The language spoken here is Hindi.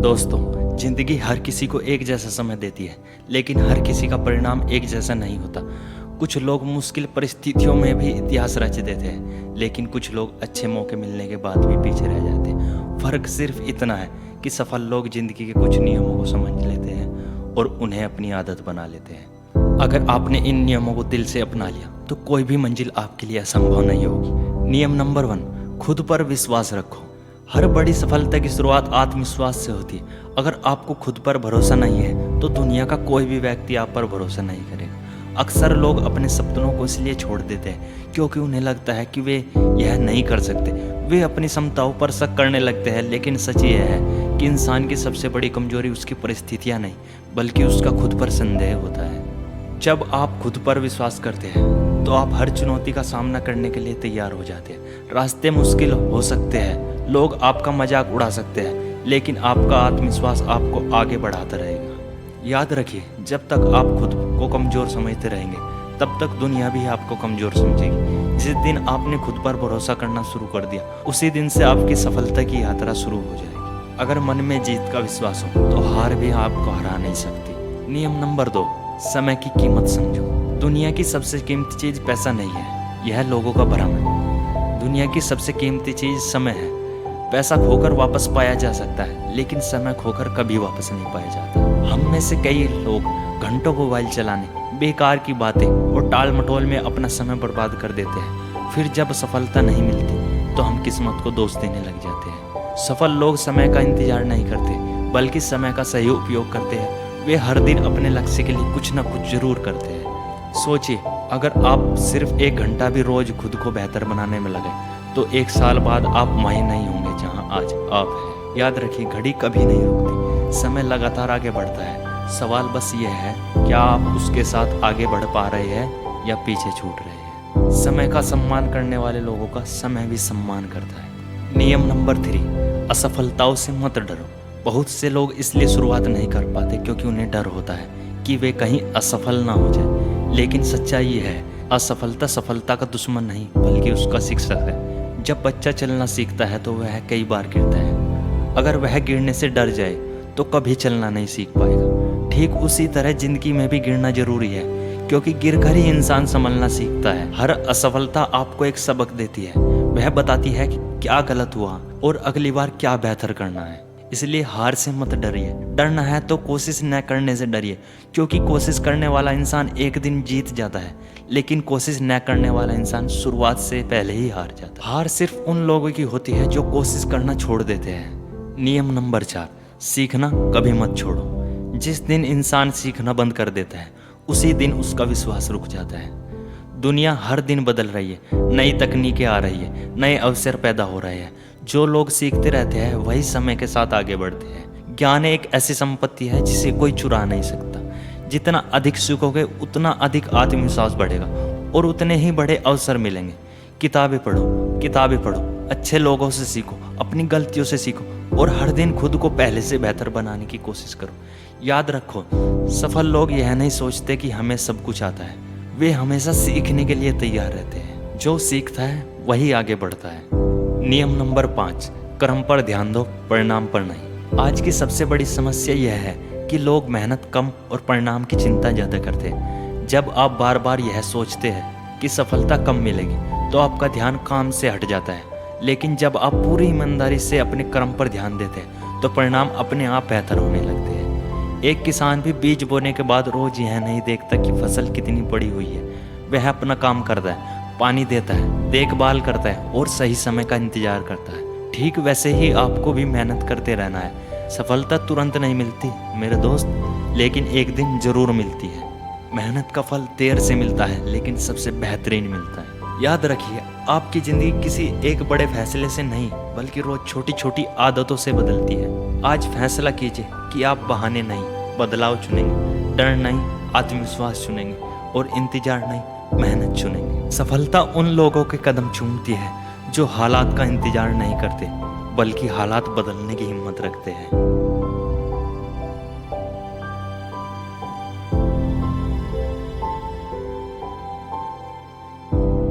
दोस्तों, जिंदगी हर किसी को एक जैसा समय देती है, लेकिन हर किसी का परिणाम एक जैसा नहीं होता। कुछ लोग मुश्किल परिस्थितियों में भी इतिहास रच देते हैं, लेकिन कुछ लोग अच्छे मौके मिलने के बाद भी पीछे रह जाते हैं। फर्क सिर्फ इतना है कि सफल लोग जिंदगी के कुछ नियमों को समझ लेते हैं और उन्हें अपनी आदत बना लेते हैं। अगर आपने इन नियमों को दिल से अपना लिया तो कोई भी मंजिल आपके लिए असंभव नहीं होगी। नियम नंबर 1, खुद पर विश्वास रखो। हर बड़ी सफलता की शुरुआत आत्मविश्वास से होती है। अगर आपको खुद पर भरोसा नहीं है तो दुनिया का कोई भी व्यक्ति आप पर भरोसा नहीं करेगा। अक्सर लोग अपने सपनों को इसलिए छोड़ देते हैं क्योंकि उन्हें लगता है कि वे यह नहीं कर सकते। वे अपनी क्षमताओं पर शक करने लगते हैं, लेकिन सच यह है कि इंसान की सबसे बड़ी कमजोरी उसकी परिस्थितियां नहीं, बल्कि उसका खुद पर संदेह होता है। जब आप खुद पर विश्वास करते हैं तो आप हर चुनौती का सामना करने के लिए तैयार हो जाते हैं। रास्ते मुश्किल हो सकते हैं, लोग आपका मजाक उड़ा सकते हैं, लेकिन आपका आत्मविश्वास आपको आगे बढ़ाता रहेगा। याद रखिए, जब तक आप खुद को कमज़ोर समझते रहेंगे तब तक दुनिया भी आपको कमज़ोर समझेगी। जिस दिन आपने खुद पर भरोसा करना शुरू कर दिया, उसी दिन से आपकी सफलता की यात्रा शुरू हो जाएगी। अगर मन में जीत का विश्वास हो तो हार भी आपको हरा नहीं सकती। नियम नंबर 2, समय की कीमत समझो। दुनिया की सबसे कीमती चीज़ पैसा नहीं है, यह लोगों का भ्रम है। दुनिया की सबसे कीमती चीज़ समय है। पैसा खोकर वापस पाया जा सकता है, लेकिन समय खोकर कभी वापस नहीं पाया जाता। हम में से कई लोग घंटों मोबाइल चलाने, बेकार की बातें और टाल मटोल में अपना समय बर्बाद कर देते हैं। फिर जब सफलता नहीं मिलती तो हम किस्मत को दोष देने लग जाते हैं। सफल लोग समय का इंतजार नहीं करते, बल्कि समय का सही उपयोग करते हैं। वे हर दिन अपने लक्ष्य के लिए कुछ न कुछ जरूर करते हैं। सोचिए, अगर आप सिर्फ 1 घंटा भी रोज खुद को बेहतर बनाने में लगे तो 1 साल बाद आप वहीं नहीं होंगे जहां आज आप हैं। याद रखिए, घड़ी कभी नहीं रुकती, समय लगातार आगे बढ़ता है। सवाल बस ये है, क्या आप उसके साथ आगे बढ़ पा रहे हैं या पीछे छूट रहे हैं। समय का सम्मान करने वाले लोगों का समय भी सम्मान करता है। नियम नंबर 3, असफलताओं से मत डरो। बहुत से लोग इसलिए शुरुआत नहीं कर पाते क्योंकि उन्हें डर होता है कि वे कहीं असफल ना हो जाए, लेकिन सच्चाई ये है, असफलता सफलता का दुश्मन नहीं बल्कि उसका शिक्षक है। जब बच्चा चलना सीखता है तो वह कई बार गिरता है। अगर वह गिरने से डर जाए तो कभी चलना नहीं सीख पाएगा। ठीक उसी तरह जिंदगी में भी गिरना जरूरी है, क्योंकि गिरकर ही इंसान संभलना सीखता है। हर असफलता आपको एक सबक देती है। वह बताती है कि क्या गलत हुआ और अगली बार क्या बेहतर करना है। इसलिए हार से मत डरिए। डरना है तो कोशिश न करने से डरिए, क्योंकि कोशिश करने वाला इंसान एक दिन जीत जाता है, लेकिन कोशिश न करने वाला इंसान शुरुआत से पहले ही हार जाता है। हार सिर्फ उन लोगों की होती है जो कोशिश करना छोड़ देते हैं। नियम नंबर 4, सीखना कभी मत छोड़ो। जिस दिन इंसान सीखना बंद कर देता है, उसी दिन उसका विश्वास रुक जाता है। दुनिया हर दिन बदल रही है, नई तकनीकें आ रही है, नए अवसर पैदा हो रहे हैं। जो लोग सीखते रहते हैं वही समय के साथ आगे बढ़ते हैं। ज्ञान एक ऐसी संपत्ति है जिसे कोई चुरा नहीं सकता। जितना अधिक सीखोगे उतना अधिक आत्मविश्वास बढ़ेगा और उतने ही बड़े अवसर मिलेंगे। किताबें पढ़ो, अच्छे लोगों से सीखो, अपनी गलतियों से सीखो और हर दिन खुद को पहले से बेहतर बनाने की कोशिश करो। याद रखो, सफल लोग यह नहीं सोचते कि हमें सब कुछ आता है। वे हमेशा सीखने के लिए तैयार रहते हैं। जो सीखता है वही आगे बढ़ता है। नियम नंबर 5, कर्म पर ध्यान दो, परिणाम पर नहीं। आज की सबसे बड़ी समस्या यह है कि लोग मेहनत कम और परिणाम की चिंता ज़्यादा करते हैं। जब आप बार बार यह सोचते हैं कि सफलता कम मिलेगी तो आपका ध्यान काम से हट जाता है, लेकिन जब आप पूरी ईमानदारी से अपने कर्म पर ध्यान देते हैं तो परिणाम अपने आप बेहतर होने लगते हैं। एक किसान भी बीज बोने के बाद रोज यह नहीं देखता कि फसल कितनी बड़ी हुई है। वह अपना काम करता है, पानी देता है, देखभाल करता है और सही समय का इंतजार करता है। ठीक वैसे ही आपको भी मेहनत करते रहना है। सफलता तुरंत नहीं मिलती मेरे दोस्त, लेकिन एक दिन जरूर मिलती है। मेहनत का फल देर से मिलता है, लेकिन सबसे बेहतरीन मिलता है। याद रखिए, आपकी जिंदगी किसी एक बड़े फैसले से नहीं बल्कि रोज छोटी छोटी आदतों से बदलती है। आज फैसला कीजिए कि आप बहाने नहीं, बदलाव चुनेंगे। डर नहीं, आत्मविश्वास चुनेंगे और इंतजार नहीं, मेहनत चुनेंगे। सफलता उन लोगों के कदम चूमती है जो हालात का इंतजार नहीं करते, बल्कि हालात बदलने की हिम्मत रखते हैं।